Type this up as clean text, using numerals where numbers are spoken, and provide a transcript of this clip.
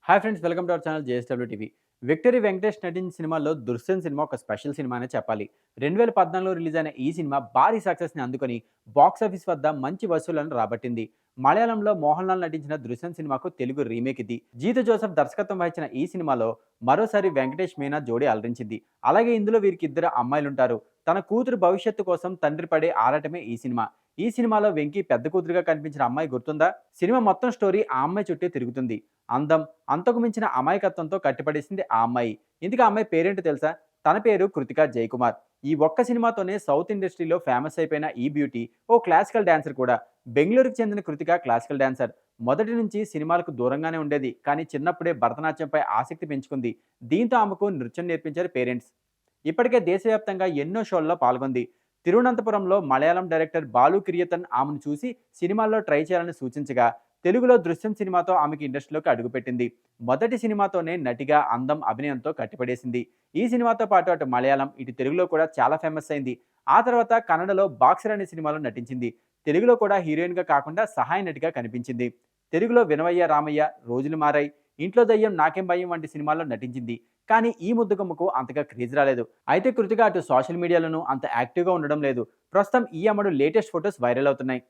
Hi friends, welcome to our channel JSW TV. Victory Venkatesh నటించిన సినిమాలో 'దృశ్యం' సినిమా ఒక స్పెషల్ సినిమా అనే చెప్పాలి. 2014లో రిలీజ్ అయిన ఈ సినిమా భారీ సక్సెస్‌ని అందుకొని బాక్సాఫీస్ వద్ద మంచి వసూళ్లను రాబట్టింది. మలయాళంలో మోహన్ లాల్ నటించిన 'దృశ్యం' సినిమాకు తెలుగు రీమేక్ ఇది. జీతు జోసెఫ్ దర్శకత్వం వహించిన ఈ సినిమాలో మరోసారి వెంకటేష్, మీనా జోడీ అలరించింది. అలాగే ఇందులో వీరికి ఇద్దరు అమ్మాయిలుంటారు. తన కూతురు భవిష్యత్తు కోసం తండ్రి పడే ఆరాటమే ఈ సినిమా. ఈ సినిమాలో వెంకీ పెద్ద కూతురుగా కనిపించిన అమ్మాయి గుర్తుందా? సినిమా మొత్తం స్టోరీ ఆ అమ్మాయి చుట్టే తిరుగుతుంది. అందం, అంతకు మించిన అమాయకత్వంతో కట్టిపడేసింది ఆ అమ్మాయి. ఇంతకీ ఆ అమ్మాయి పేరేంటో తెలుసా? తన పేరు కృతికా జయకుమార్. ఈ ఒక్క సినిమాతోనే సౌత్ ఇండస్ట్రీలో ఫేమస్ అయిపోయిన ఈ బ్యూటీ ఓ క్లాసికల్ డాన్సర్ కూడా. బెంగళూరుకు చెందిన కృతిక క్లాసికల్ డాన్సర్. మొదటి నుంచి సినిమాలకు దూరంగానే ఉండేది. కానీ చిన్నప్పుడే భరతనాట్యంపై ఆసక్తి పెంచుకుంది. దీంతో ఆమెకు నృత్యం నేర్పించారు పేరెంట్స్. ఇప్పటికే దేశవ్యాప్తంగా ఎన్నో షోల్లో పాల్గొంది. తిరువనంతపురంలో మలయాళం డైరెక్టర్ బాలు కిరియతన్ ఆమెను చూసి సినిమాల్లో ట్రై చేయాలని సూచించగా, తెలుగులో 'దృశ్యం' సినిమాతో ఆమెకి ఇండస్ట్రీలోకి అడుగుపెట్టింది. మొదటి సినిమాతోనే నటిగా అందం, అభినయంతో కట్టిపడేసింది. ఈ సినిమాతో పాటు అటు మలయాళం, ఇటు తెలుగులో కూడా చాలా ఫేమస్ అయింది. ఆ తర్వాత కన్నడలో 'బాక్సర్' అనే సినిమాలో నటించింది. తెలుగులో కూడా హీరోయిన్‌గా కాకుండా సహాయ నటిగా కనిపించింది. తెలుగులో 'వినవయ్య రామయ్య', 'రోజులు మారాయి', 'ఇంట్లో దయ్యం నాకేం భయం' వంటి సినిమాల్లో నటించింది. కానీ ఈ ముద్దుగుమ్మకు అంతగా క్రేజ్ రాలేదు. అయితే కృతిక అటు సోషల్ మీడియాలోనూ అంత యాక్టివ్‌గా ఉండడం లేదు. ప్రస్తుతం ఈ అమ్మడు లేటెస్ట్ ఫోటోస్ వైరల్ అవుతున్నాయి.